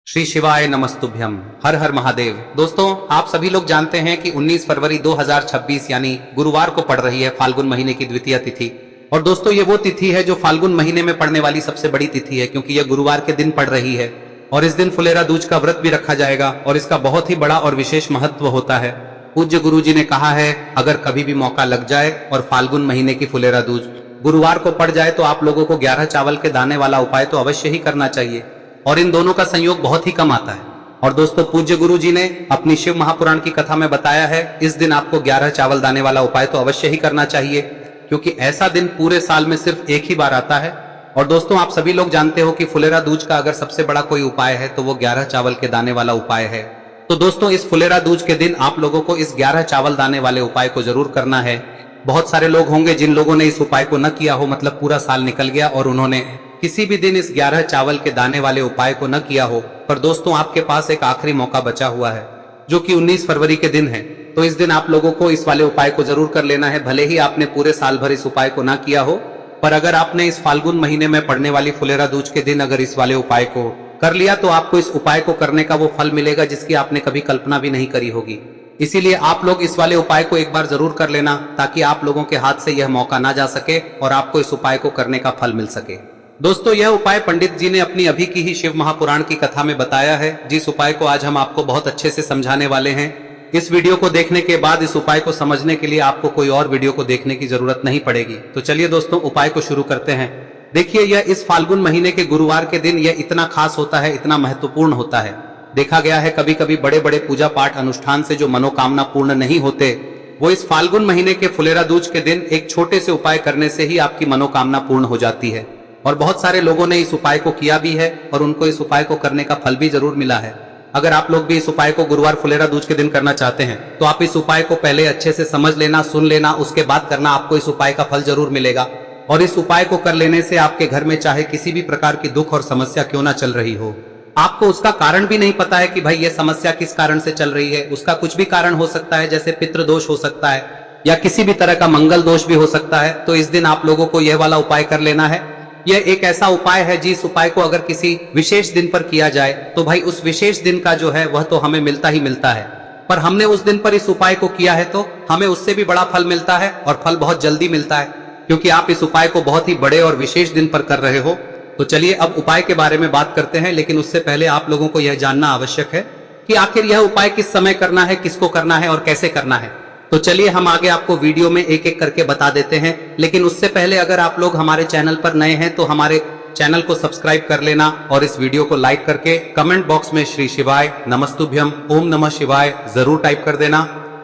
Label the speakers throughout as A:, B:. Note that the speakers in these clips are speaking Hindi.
A: श्री शिवाय नमस्तुभ्यम। हर हर महादेव। दोस्तों, आप सभी लोग जानते हैं कि 19 फरवरी 2026 यानी गुरुवार को पड़ रही है फाल्गुन महीने की द्वितीय तिथि। और दोस्तों, ये वो तिथि है जो फाल्गुन महीने में पड़ने वाली सबसे बड़ी तिथि है, क्योंकि यह गुरुवार के दिन पड़ रही है। और इस दिन फुलेरा दूज का व्रत भी रखा जाएगा और इसका बहुत ही बड़ा और विशेष महत्व होता है। पूज्य गुरु जी ने कहा है, अगर कभी भी मौका लग जाए और फाल्गुन महीने की फुलेरा दूज गुरुवार को पड़ जाए तो आप लोगों को 11 चावल के दाने वाला उपाय तो अवश्य ही करना चाहिए। और इन दोनों का संयोग बहुत ही कम आता है। और दोस्तों, पूज्य गुरु जी ने अपनी शिव महापुराण की कथा में बताया है, इस दिन आपको 11 चावल दाने वाला उपाय तो अवश्य ही करना चाहिए, क्योंकि ऐसा दिन पूरे साल में सिर्फ एक ही बार आता है। और दोस्तों, आप सभी लोग जानते हो कि फुलेरा दूज का अगर सबसे बड़ा कोई उपाय है तो वो 11 चावल के दाने वाला उपाय है। तो दोस्तों, इस फुलेरा दूज के दिन आप लोगों को इस 11 चावल दाने वाले उपाय को जरूर करना है। बहुत सारे लोग होंगे जिन लोगों ने इस उपाय को न किया हो, मतलब पूरा साल निकल गया और उन्होंने किसी भी दिन इस 11 चावल के दाने वाले उपाय को न किया हो। पर दोस्तों, आपके पास एक आखिरी मौका बचा हुआ है, जो कि 19 फरवरी के दिन है। तो इस दिन आप लोगों को इस वाले उपाय को जरूर कर लेना है, भले ही आपने पूरे साल भर इस उपाय को ना किया हो। पर अगर आपने इस फाल्गुन महीने में पड़ने वाली फुलेरा दूज के दिन अगर इस वाले उपाय को कर लिया तो आपको इस उपाय को करने का वो फल मिलेगा जिसकी आपने कभी कल्पना भी नहीं करी होगी। इसीलिए आप लोग इस वाले उपाय को एक बार जरूर कर लेना, ताकि आप लोगों के हाथ से यह मौका ना जा सके और आपको इस उपाय को करने का फल मिल सके। दोस्तों, यह उपाय पंडित जी ने अपनी अभी की ही शिव महापुराण की कथा में बताया है, जिस उपाय को आज हम आपको बहुत अच्छे से समझाने वाले हैं। इस वीडियो को देखने के बाद इस उपाय को समझने के लिए आपको कोई और वीडियो को देखने की जरूरत नहीं पड़ेगी। तो चलिए दोस्तों, उपाय को शुरू करते हैं। देखिए, यह इस फाल्गुन महीने के गुरुवार के दिन यह इतना खास होता है, इतना महत्वपूर्ण होता है। देखा गया है कभी कभी बड़े बड़े पूजा पाठ अनुष्ठान से जो मनोकामना पूर्ण नहीं होते, वो इस फाल्गुन महीने के फुलेरा दूज के दिन एक छोटे से उपाय करने से ही आपकी मनोकामना पूर्ण हो जाती है। और बहुत सारे लोगों ने इस उपाय को किया भी है और उनको इस उपाय को करने का फल भी जरूर मिला है। अगर आप लोग भी इस उपाय को गुरुवार फुलेरा दूज के दिन करना चाहते हैं तो आप इस उपाय को पहले अच्छे से समझ लेना, सुन लेना, उसके बाद करना, आपको इस उपाय का फल जरूर मिलेगा। और इस उपाय को कर लेने से आपके घर में चाहे किसी भी प्रकार की दुख और समस्या क्यों ना चल रही हो, आपको उसका कारण भी नहीं पता है कि भाई ये समस्या किस कारण से चल रही है, उसका कुछ भी कारण हो सकता है, जैसे पितृदोष हो सकता है या किसी भी तरह का मंगल दोष भी हो सकता है। तो इस दिन आप लोगों को यह वाला उपाय कर लेना है। यह एक ऐसा उपाय है जिस उपाय को अगर किसी विशेष दिन पर किया जाए तो भाई उस विशेष दिन का जो है वह तो हमें मिलता ही मिलता है। पर हमने उस दिन पर इस उपाय को किया है तो हमें उससे भी बड़ा फल मिलता है, और फल बहुत जल्दी मिलता है, क्योंकि आप इस उपाय को बहुत ही बड़े और विशेष दिन पर कर रहे हो। तो चलिए अब उपाय के बारे में बात करते हैं, लेकिन उससे पहले आप लोगों को यह जानना आवश्यक है कि आखिर यह उपाय किस समय करना है, किसको करना है और कैसे करना है। तो चलिए हम आगे आपको वीडियो में एक एक करके बता देते हैं। लेकिन उससे पहले अगर आप लोग हमारे चैनल पर नए हैं तो हमारे चैनल को सब्सक्राइब कर लेना और इस वीडियो को लाइक करके कमेंट बॉक्स में श्री शिवाय नमस्तुभ्यम ओम नमः शिवाय जरूर टाइप कर देना।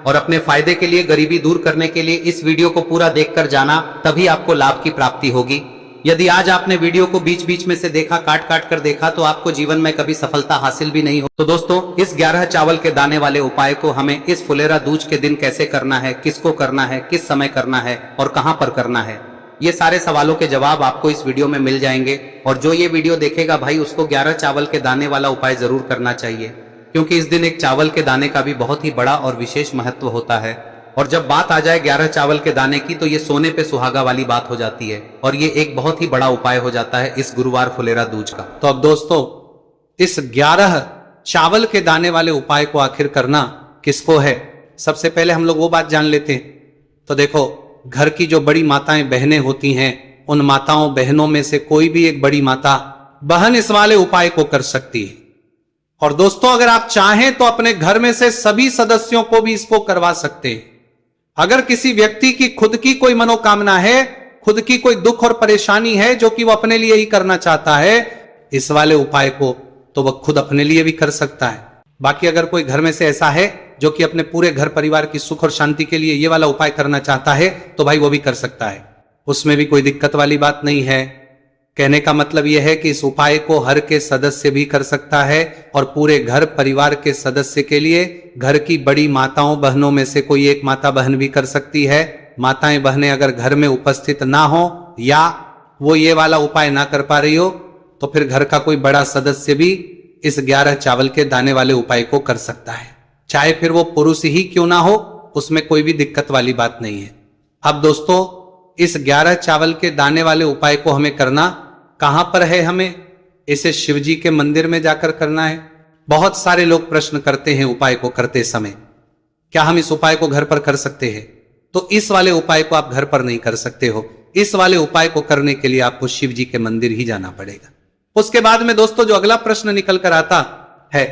A: और अपने फायदे के लिए, गरीबी दूर करने के लिए इस वीडियो को पूरा देखकर जाना, तभी आपको लाभ की प्राप्ति होगी। यदि आज आपने वीडियो को बीच बीच में से देखा, काट काट कर देखा, तो आपको जीवन में कभी सफलता हासिल भी नहीं हो। तो दोस्तों, इस 11 चावल के दाने वाले उपाय को हमें इस फुलेरा दूज के दिन कैसे करना है, किसको करना है, किस समय करना है और कहां पर करना है, ये सारे सवालों के जवाब आपको इस वीडियो में मिल जाएंगे। और जो ये वीडियो देखेगा भाई, उसको 11 चावल के दाने वाला उपाय जरूर करना चाहिए, क्योंकि इस दिन एक चावल के दाने का भी बहुत ही बड़ा और विशेष महत्व होता है। और जब बात आ जाए 11 चावल के दाने की तो ये सोने पे सुहागा वाली बात हो जाती है, और ये एक बहुत ही बड़ा उपाय हो जाता है इस गुरुवार फुलेरा दूज का। तो अब दोस्तों, इस 11 चावल के दाने वाले उपाय को आखिर करना किसको है, सबसे पहले हम लोग वो बात जान लेते हैं। तो देखो, घर की जो बड़ी माताएं बहनें होती हैं, उन माताओं बहनों में से कोई भी एक बड़ी माता बहन इस वाले उपाय को कर सकती है। और दोस्तों, अगर आप चाहें तो अपने घर में से सभी सदस्यों को भी इसको करवा सकते हैं। अगर किसी व्यक्ति की खुद की कोई मनोकामना है, खुद की कोई दुख और परेशानी है जो कि वो अपने लिए ही करना चाहता है, इस वाले उपाय को तो वह खुद अपने लिए भी कर सकता है। बाकी अगर कोई घर में से ऐसा है जो कि अपने पूरे घर परिवार की सुख और शांति के लिए ये वाला उपाय करना चाहता है, तो भाई वो भी कर सकता है, उसमें भी कोई दिक्कत वाली बात नहीं है। कहने का मतलब यह है कि इस उपाय को हर के सदस्य भी कर सकता है और पूरे घर परिवार के सदस्य के लिए घर की बड़ी माताओं बहनों में से कोई एक माता बहन भी कर सकती है। माताएं बहनें अगर घर में उपस्थित ना हो या वो ये वाला उपाय ना कर पा रही हो, तो फिर घर का कोई बड़ा सदस्य भी इस 11 चावल के दाने वाले उपाय को कर सकता है, चाहे फिर वो पुरुष ही क्यों ना हो, उसमें कोई भी दिक्कत वाली बात नहीं है। अब दोस्तों, इस 11 चावल के दाने वाले उपाय को हमें करना कहां पर है, हमें इसे शिवजी के मंदिर में जाकर करना है। बहुत सारे लोग प्रश्न करते हैं उपाय को करते समय, क्या हम इस उपाय को घर पर कर सकते हैं? तो इस वाले उपाय को आप घर पर नहीं कर सकते हो। इस वाले उपाय को करने के लिए आपको शिव जी के मंदिर ही जाना पड़ेगा। उसके बाद में दोस्तों जो अगला प्रश्न निकल कर आता है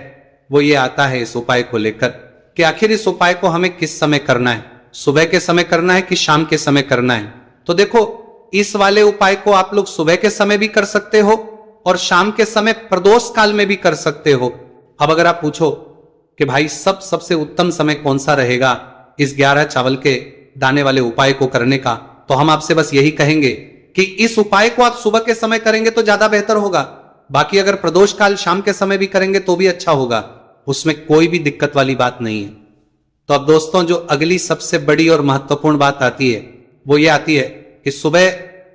A: वो ये आता है इस उपाय को लेकर कि आखिर इस उपाय को हमें किस समय करना है, सुबह के समय करना है कि शाम के समय करना है? तो देखो, इस वाले उपाय को आप लोग सुबह के समय भी कर सकते हो और शाम के समय प्रदोष काल में भी कर सकते हो। अब अगर आप पूछो कि भाई सबसे उत्तम समय कौन सा रहेगा इस 11 चावल के दाने वाले उपाय को करने का, तो हम आपसे बस यही कहेंगे कि इस उपाय को आप सुबह के समय करेंगे तो ज्यादा बेहतर होगा। बाकी अगर प्रदोष काल शाम के समय भी करेंगे तो भी अच्छा होगा, उसमें कोई भी दिक्कत वाली बात नहीं है। तो अब दोस्तों जो अगली सबसे बड़ी और महत्वपूर्ण बात आती है वो ये आती है कि सुबह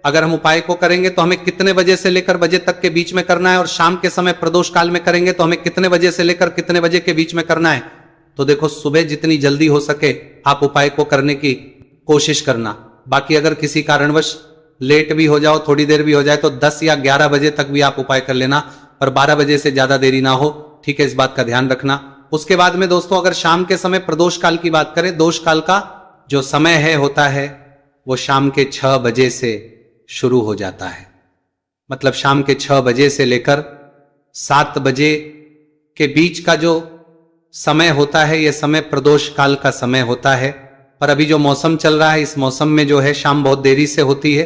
A: अगर हम उपाय को करेंगे तो हमें कितने बजे से लेकर बजे तक के बीच में करना है, और शाम के समय प्रदोष काल में करेंगे तो हमें कितने बजे से लेकर कितने बजे के बीच में करना है। तो देखो, सुबह जितनी जल्दी हो सके आप उपाय को करने की कोशिश करना। बाकी अगर किसी कारणवश लेट भी हो जाओ, थोड़ी देर भी हो जाए, तो 10 या 11 बजे तक भी आप उपाय कर लेना, पर 12 बजे से ज्यादा देरी ना हो, ठीक है? इस बात का ध्यान रखना। उसके बाद में दोस्तों अगर शाम के समय प्रदोष काल की बात करें, दोष काल का जो समय है होता है वो शाम के 6 बजे से शुरू हो जाता है। मतलब शाम के 6 बजे से लेकर 7 बजे के बीच का जो समय होता है, यह समय प्रदोष काल का समय होता है। पर अभी जो मौसम चल रहा है, इस मौसम में जो है शाम बहुत देरी से होती है,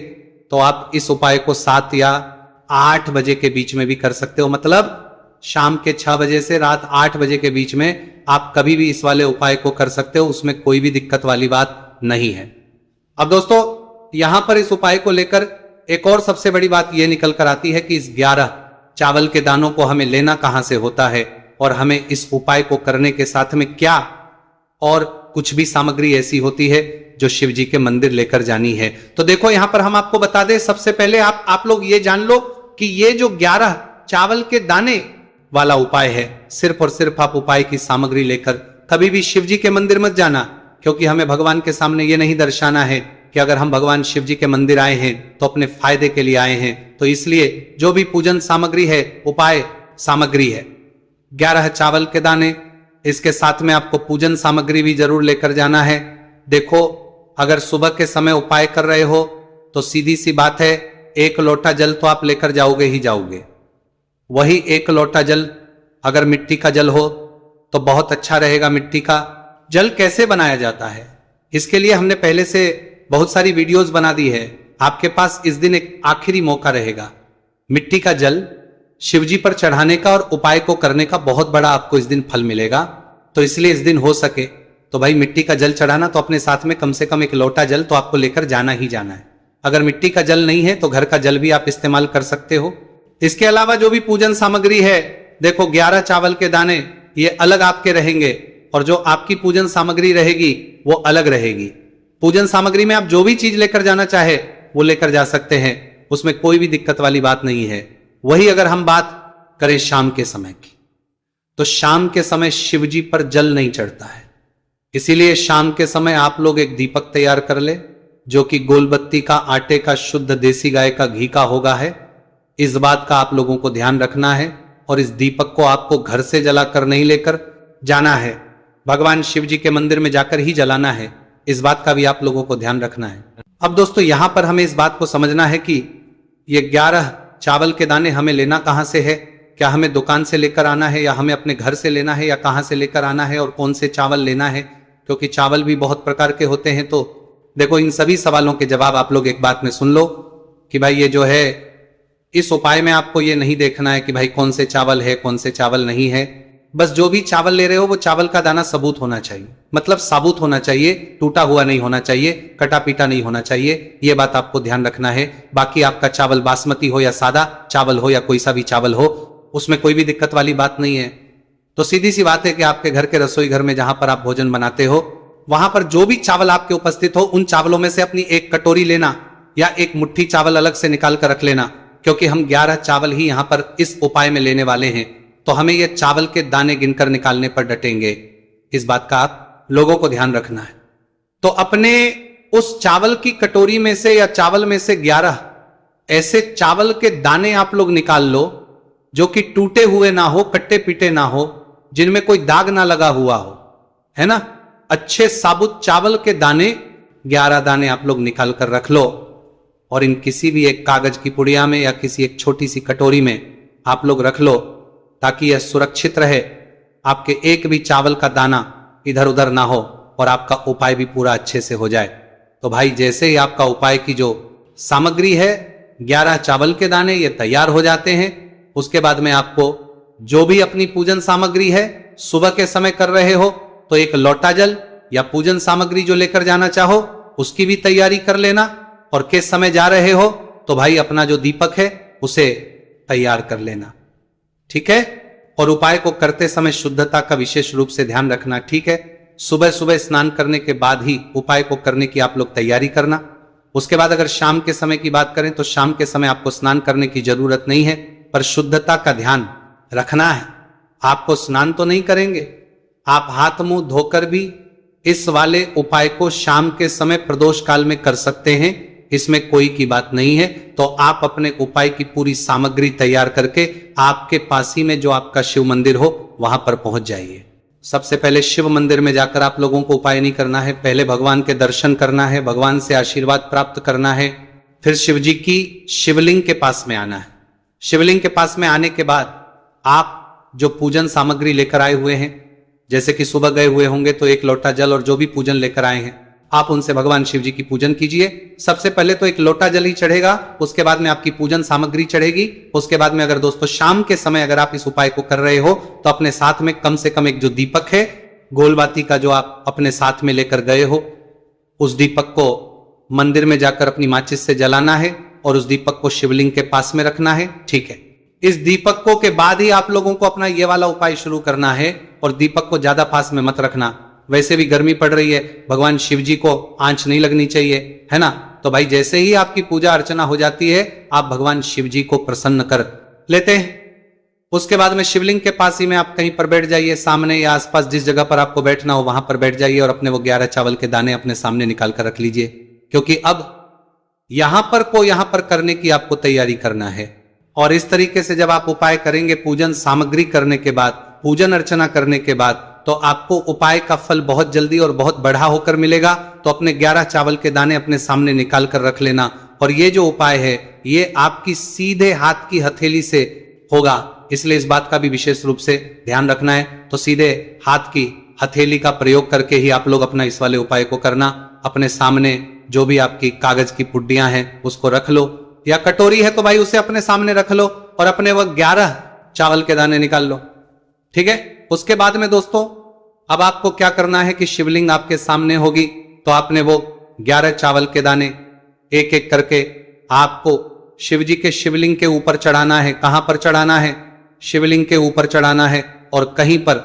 A: तो आप इस उपाय को 7 या 8 बजे के बीच में भी कर सकते हो। मतलब शाम के 6 बजे से रात 8 बजे के बीच में आप कभी भी इस वाले उपाय को कर सकते हो, उसमें कोई भी दिक्कत वाली बात नहीं है। अब दोस्तों यहां पर इस उपाय को लेकर एक और सबसे बड़ी बात यह निकल कर आती है कि इस 11 चावल के दानों को हमें लेना कहां से होता है, और हमें इस उपाय को करने के साथ में क्या और कुछ भी सामग्री ऐसी होती है जो शिव जी के मंदिर लेकर जानी है। तो देखो यहां पर हम आपको बता दें, सबसे पहले आप लोग ये जान लो कि ये जो 11 चावल के दाने वाला उपाय है, सिर्फ और सिर्फ आप उपाय की सामग्री लेकर कभी भी शिव जी के मंदिर मत जाना, क्योंकि हमें भगवान के सामने ये नहीं दर्शाना है कि अगर हम भगवान शिव जी के मंदिर आए हैं तो अपने फायदे के लिए आए हैं। तो इसलिए जो भी पूजन सामग्री है, उपाय सामग्री है 11 चावल के दाने, इसके साथ में आपको पूजन सामग्री भी जरूर लेकर जाना है। देखो, अगर सुबह के समय उपाय कर रहे हो तो सीधी सी बात है, 1 लोटा जल तो आप लेकर जाओगे ही जाओगे। वही 1 लोटा जल अगर मिट्टी का जल हो तो बहुत अच्छा रहेगा। मिट्टी का जल कैसे बनाया जाता है, इसके लिए हमने पहले से बहुत सारी वीडियोस बना दी है। आपके पास इस दिन एक आखिरी मौका रहेगा मिट्टी का जल शिवजी पर चढ़ाने का और उपाय को करने का, बहुत बड़ा आपको इस दिन फल मिलेगा। तो इसलिए इस दिन हो सके तो भाई मिट्टी का जल चढ़ाना, तो अपने साथ में कम से कम 1 लोटा जल तो आपको लेकर जाना ही जाना है। अगर मिट्टी का जल नहीं है तो घर का जल भी आप इस्तेमाल कर सकते हो। इसके अलावा जो भी पूजन सामग्री है, देखो 11 चावल के दाने ये अलग आपके रहेंगे और जो आपकी पूजन सामग्री रहेगी वो अलग रहेगी। पूजन सामग्री में आप जो भी चीज लेकर जाना चाहे वो लेकर जा सकते हैं, उसमें कोई भी दिक्कत वाली बात नहीं है। वही अगर हम बात करें शाम के समय की, तो शाम के समय शिवजी पर जल नहीं चढ़ता है, इसीलिए शाम के समय आप लोग एक दीपक तैयार कर ले जो कि गोलबत्ती का, आटे का, शुद्ध देसी गाय का घी का होगा है। इस बात का आप लोगों को ध्यान रखना है और इस दीपक को आपको घर से जलाकर नहीं लेकर जाना है, भगवान शिव जी के मंदिर में जाकर ही जलाना है। इस बात का भी आप लोगों को ध्यान रखना है। अब दोस्तों यहां पर हमें इस बात को समझना है कि ये 11 चावल के दाने हमें लेना कहां से है, क्या हमें दुकान से लेकर आना है या हमें अपने घर से लेना है या कहां से लेकर आना है और कौन से चावल लेना है, क्योंकि चावल भी बहुत प्रकार के होते हैं। तो देखो इन सभी सवालों के जवाब आप लोग एक बात में सुन लो कि भाई ये जो है इस उपाय में आपको ये नहीं देखना है कि भाई कौन से चावल है कौन से चावल नहीं है, बस जो भी चावल ले रहे हो वो चावल का दाना सबूत होना चाहिए, मतलब साबुत होना चाहिए, टूटा हुआ नहीं होना चाहिए, कटा पीटा नहीं होना चाहिए। ये बात आपको ध्यान रखना है। बाकी आपका चावल बासमती हो या सादा चावल हो या कोई सा भी चावल हो, उसमें कोई भी दिक्कत वाली बात नहीं है। तो सीधी सी बात है कि आपके घर के रसोई घर में जहां पर आप भोजन बनाते हो, वहां पर जो भी चावल आपके उपस्थित हो उन चावलों में से अपनी एक कटोरी लेना या एक मुट्ठी चावल अलग से निकाल कर रख लेना, क्योंकि हम 11 चावल ही यहां पर इस उपाय में लेने वाले हैं। तो हमें यह चावल के दाने गिनकर निकालने पर डटेंगे, इस बात का आप लोगों को ध्यान रखना है। तो अपने उस चावल की कटोरी में से या चावल में से 11 ऐसे चावल के दाने आप लोग निकाल लो जो कि टूटे हुए ना हो, कट्टे पीटे ना हो, जिनमें कोई दाग ना लगा हुआ हो, है ना। अच्छे साबुत चावल के दाने 11 दाने आप लोग निकाल कर रख लो और इन किसी भी एक कागज की पुड़िया में या किसी एक छोटी सी कटोरी में आप लोग रख लो, ताकि यह सुरक्षित रहे, आपके एक भी चावल का दाना इधर उधर ना हो और आपका उपाय भी पूरा अच्छे से हो जाए। तो भाई जैसे ही आपका उपाय की जो सामग्री है 11 चावल के दाने ये तैयार हो जाते हैं, उसके बाद में आपको जो भी अपनी पूजन सामग्री है सुबह के समय कर रहे हो तो एक लोटा जल या पूजन सामग्री जो लेकर जाना चाहो उसकी भी तैयारी कर लेना, और किस समय जा रहे हो तो भाई अपना जो दीपक है उसे तैयार कर लेना, ठीक है। और उपाय को करते समय शुद्धता का विशेष रूप से ध्यान रखना, ठीक है। सुबह सुबह स्नान करने के बाद ही उपाय को करने की आप लोग तैयारी करना। उसके बाद अगर शाम के समय की बात करें तो शाम के समय आपको स्नान करने की जरूरत नहीं है, पर शुद्धता का ध्यान रखना है। आपको स्नान तो नहीं करेंगे, आप हाथ मुंह धोकर भी इस वाले उपाय को शाम के समय प्रदोष काल में कर सकते हैं, इसमें कोई की बात नहीं है। तो आप अपने उपाय की पूरी सामग्री तैयार करके आपके पास ही में जो आपका शिव मंदिर हो वहां पर पहुंच जाइए। सबसे पहले शिव मंदिर में जाकर आप लोगों को उपाय नहीं करना है, पहले भगवान के दर्शन करना है, भगवान से आशीर्वाद प्राप्त करना है, फिर शिव जी की शिवलिंग के पास में आना है। शिवलिंग के पास में आने के बाद आप जो पूजन सामग्री लेकर आए हुए हैं, जैसे कि सुबह गए हुए होंगे तो एक लोटा जल और जो भी पूजन लेकर आए हैं आप उनसे भगवान शिव जी की पूजन कीजिए। सबसे पहले तो एक लोटा जल ही चढ़ेगा, उसके बाद में आपकी पूजन सामग्री चढ़ेगी। उसके बाद में अगर दोस्तों शाम के समय अगर आप इस उपाय को कर रहे हो तो अपने साथ में कम से कम एक जो दीपक है गोलबाती का जो आप अपने साथ में लेकर गए हो, उस दीपक को मंदिर में जाकर अपनी माचिस से जलाना है और उस दीपक को शिवलिंग के पास में रखना है, ठीक है। इस दीपकों के बाद ही आप लोगों को अपना ये वाला उपाय शुरू करना है, और दीपक को ज्यादा पास में मत रखना, वैसे भी गर्मी पड़ रही है, भगवान शिव जी को आंच नहीं लगनी चाहिए, है ना। तो भाई जैसे ही आपकी पूजा अर्चना हो जाती है आप भगवान शिव जी को प्रसन्न कर लेते हैं। उसके बाद में शिवलिंग के पास ही में आप कहीं पर बैठ जाइए, सामने या आसपास जिस जगह पर आपको बैठना हो वहां पर बैठ जाइए और अपने वो 11 चावल के दाने अपने सामने निकाल कर रख लीजिए, क्योंकि अब यहां पर करने की आपको तैयारी करना है। और इस तरीके से जब आप उपाय करेंगे पूजन सामग्री करने के बाद, पूजन अर्चना करने के बाद, तो आपको उपाय का फल बहुत जल्दी और बहुत बढ़ा होकर मिलेगा। तो अपने 11 चावल के दाने अपने सामने निकाल कर रख लेना, और ये जो उपाय है ये आपकी सीधे हाथ की हथेली से होगा, इसलिए इस बात का भी विशेष रूप से ध्यान रखना है। तो सीधे हाथ की हथेली का प्रयोग करके ही आप लोग अपना इस वाले उपाय को करना। अपने सामने जो भी आपकी कागज की पुड्डियां हैं उसको रख लो, या कटोरी है तो भाई उसे अपने सामने रख लो और अपने वो 11 चावल के दाने निकाल लो, ठीक है। उसके बाद में दोस्तों अब आपको क्या करना है कि शिवलिंग आपके सामने होगी, तो आपने वो 11 चावल के दाने एक एक करके आपको शिव जी के शिवलिंग के ऊपर चढ़ाना है। कहां पर चढ़ाना है? शिवलिंग के ऊपर चढ़ाना है, और कहीं पर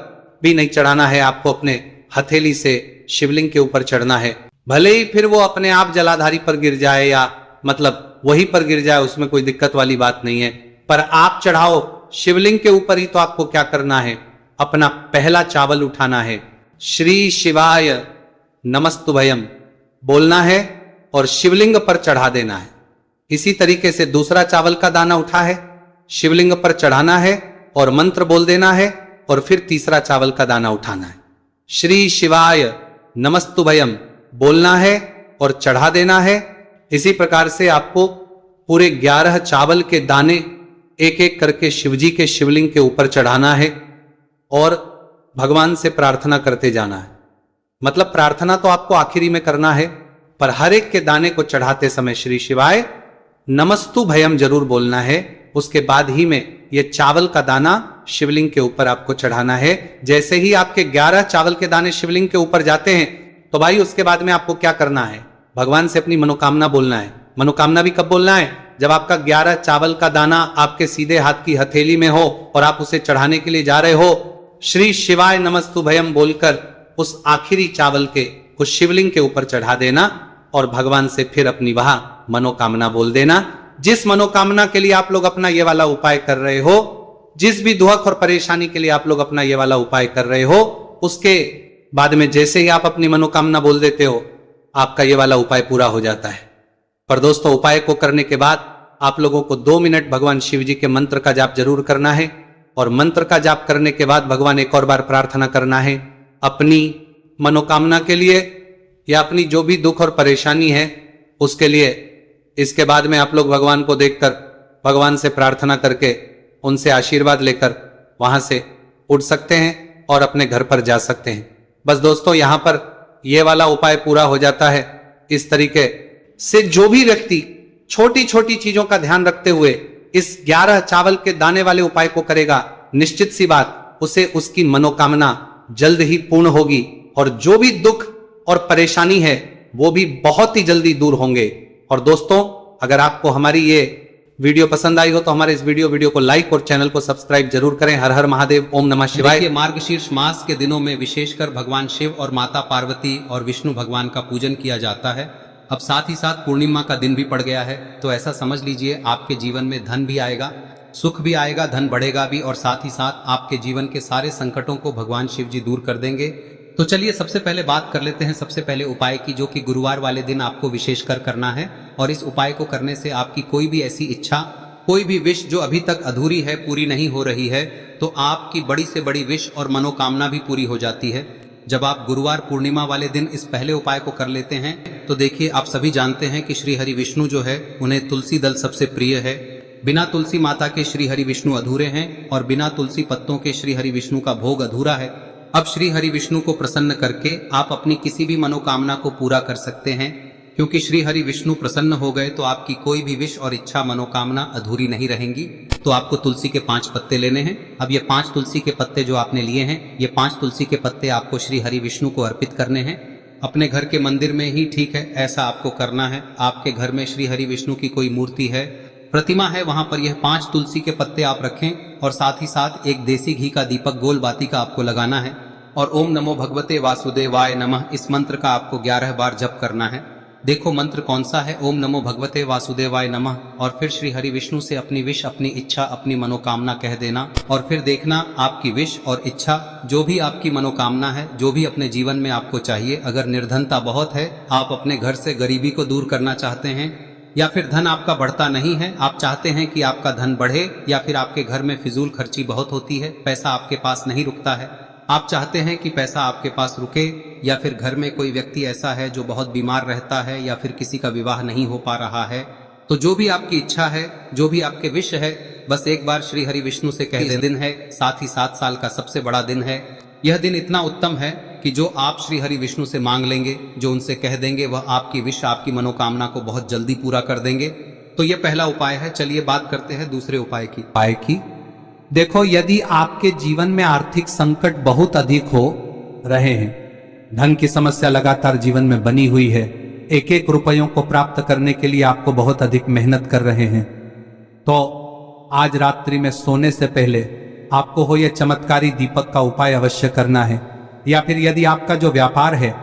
A: भी नहीं चढ़ाना है, आपको अपने हथेली से शिवलिंग के ऊपर चढ़ना है। भले ही फिर वो अपने आप जलाधारी पर गिर जाए या मतलब वहीं पर गिर जाए, उसमें कोई दिक्कत वाली बात नहीं है, पर आप चढ़ाओ शिवलिंग के ऊपर ही। तो आपको क्या करना है, अपना पहला चावल उठाना है, श्री शिवाय नमस्तुभयम बोलना है और शिवलिंग पर चढ़ा देना है। इसी तरीके से दूसरा चावल का दाना उठा है, शिवलिंग पर चढ़ाना है और मंत्र बोल देना है, और फिर तीसरा चावल का दाना उठाना है, श्री शिवाय नमस्तुभयम बोलना है और चढ़ा देना है। इसी प्रकार से आपको पूरे 11 चावल के दाने एक एक करके शिवजी के शिवलिंग के ऊपर चढ़ाना है और भगवान से प्रार्थना करते जाना है। मतलब प्रार्थना तो आपको आखिरी में करना है, पर हर एक के दाने को चढ़ाते समय श्री शिवाय नमस्तु भयम जरूर बोलना है। उसके बाद ही में ये चावल का दाना शिवलिंग के ऊपर आपको चढ़ाना है। जैसे ही आपके 11 चावल के दाने शिवलिंग के ऊपर जाते हैं तो भाई उसके बाद में आपको क्या करना है, भगवान से अपनी मनोकामना बोलना है। मनोकामना भी कब बोलना है? जब आपका 11 चावल का दाना आपके सीधे हाथ की हथेली में हो और आप उसे चढ़ाने के लिए जा रहे हो, श्री शिवाय नमस्तु भयम बोलकर उस आखिरी चावल के उस शिवलिंग के ऊपर चढ़ा देना और भगवान से फिर अपनी वह मनोकामना बोल देना। जिस मनोकामना के लिए आप लोग अपना ये वाला उपाय कर रहे हो, जिस भी दुख और परेशानी के लिए आप लोग अपना ये वाला उपाय कर रहे हो, उसके बाद में जैसे ही आप अपनी मनोकामना बोल देते हो आपका ये वाला उपाय पूरा हो जाता है। पर दोस्तों उपाय को करने के बाद आप लोगों को 2 मिनट भगवान शिव जी के मंत्र का जाप जरूर करना है। और मंत्र का जाप करने के बाद भगवान एक और बार प्रार्थना करना है अपनी मनोकामना के लिए या अपनी जो भी दुख और परेशानी है उसके लिए। इसके बाद में आप लोग भगवान को देखकर भगवान से प्रार्थना करके उनसे आशीर्वाद लेकर वहां से उठ सकते हैं और अपने घर पर जा सकते हैं। बस दोस्तों, यहां पर यह वाला उपाय पूरा हो जाता है। इस तरीके से जो भी व्यक्ति छोटी छोटी चीजों का ध्यान रखते हुए इस 11 चावल के दाने वाले उपाय को करेगा, निश्चित सी बात उसे उसकी मनोकामना जल्द ही पूर्ण होगी और जो भी दुख और परेशानी है वो भी बहुत ही जल्दी दूर होंगे। और दोस्तों, अगर आपको हमारी ये वीडियो पसंद आई हो तो हमारे इस वीडियो को लाइक और चैनल को सब्सक्राइब जरूर करें। हर हर महादेव, ओम नमः शिवाय। मार्गशीर्ष मास के दिनों में विशेषकर भगवान शिव और माता पार्वती और विष्णु भगवान का पूजन किया जाता है। अब साथ ही साथ पूर्णिमा का दिन भी पड़ गया है, तो ऐसा समझ लीजिए आपके जीवन में धन भी आएगा, सुख भी आएगा, धन बढ़ेगा भी और साथ ही साथ आपके जीवन के सारे संकटों को भगवान शिव जी दूर कर देंगे। तो चलिए सबसे पहले बात कर लेते हैं सबसे पहले उपाय की, जो कि गुरुवार वाले दिन आपको विशेषकर करना है। और इस उपाय को करने से आपकी कोई भी ऐसी इच्छा, कोई भी विश जो अभी तक अधूरी है, पूरी नहीं हो रही है, तो आपकी बड़ी से बड़ी विश और मनोकामना भी पूरी हो जाती है जब आप गुरुवार पूर्णिमा वाले दिन इस पहले उपाय को कर लेते हैं। तो देखिए, आप सभी जानते हैं कि श्री हरि विष्णु जो है उन्हें तुलसी दल सबसे प्रिय है। बिना तुलसी माता के श्री हरि विष्णु अधूरे हैं और बिना तुलसी पत्तों के श्री हरि विष्णु का भोग अधूरा है। अब श्री हरि विष्णु को प्रसन्न करके आप अपनी किसी भी मनोकामना को पूरा कर सकते हैं, क्योंकि श्री हरि विष्णु प्रसन्न हो गए तो आपकी कोई भी विश और इच्छा मनोकामना अधूरी नहीं रहेंगी। तो आपको तुलसी के 5 पत्ते लेने हैं। अब ये 5 तुलसी के पत्ते जो आपने लिए हैं, ये 5 तुलसी के पत्ते आपको श्री हरि विष्णु को अर्पित करने हैं। अपने घर के मंदिर में ही ठीक है, ऐसा आपको करना है। आपके घर में श्री हरि विष्णु की कोई मूर्ति है, प्रतिमा है, वहां पर यह 5 तुलसी के पत्ते आप रखें और साथ ही साथ एक देसी घी का दीपक गोल बाती का आपको लगाना है और ओम नमो भगवते वासुदेवाय नमः इस मंत्र का आपको 11 बार जप करना है। देखो मंत्र कौन सा है, ओम नमो भगवते वासुदेवाय नमः, और फिर श्री हरि विष्णु से अपनी विश, अपनी इच्छा, अपनी मनोकामना कह देना और फिर देखना आपकी विश और इच्छा, जो भी आपकी मनोकामना है, जो भी अपने जीवन में आपको चाहिए। अगर निर्धनता बहुत है, आप अपने घर से गरीबी को दूर करना चाहते हैं, या फिर धन आपका बढ़ता नहीं है, आप चाहते हैं कि आपका धन बढ़े, या फिर आपके घर में फिजूल खर्ची बहुत होती है, पैसा आपके पास नहीं रुकता है, आप चाहते हैं कि पैसा आपके पास रुके, या फिर घर में कोई व्यक्ति ऐसा है जो बहुत बीमार रहता है, या फिर किसी का विवाह नहीं हो पा रहा है, तो जो भी आपकी इच्छा है, जो भी आपके विश है, बस एक बार श्री हरि विष्णु से कह दें। दिन है, साथ ही 7 साल का सबसे बड़ा दिन है। यह दिन इतना उत्तम है कि जो आप श्री हरि विष्णु से मांग लेंगे, जो उनसे कह देंगे, वह आपकी विश, आपकी मनोकामना को बहुत जल्दी पूरा कर देंगे। तो यह पहला उपाय है। चलिए बात करते हैं दूसरे उपाय की। देखो, यदि आपके जीवन में आर्थिक संकट बहुत अधिक हो रहे हैं, धन की समस्या लगातार जीवन में बनी हुई है, एक एक रुपयों को प्राप्त करने के लिए आपको बहुत अधिक मेहनत कर रहे हैं, तो आज रात्रि में सोने से पहले आपको हो यह चमत्कारी दीपक का उपाय अवश्य करना है। या फिर यदि आपका जो व्यापार है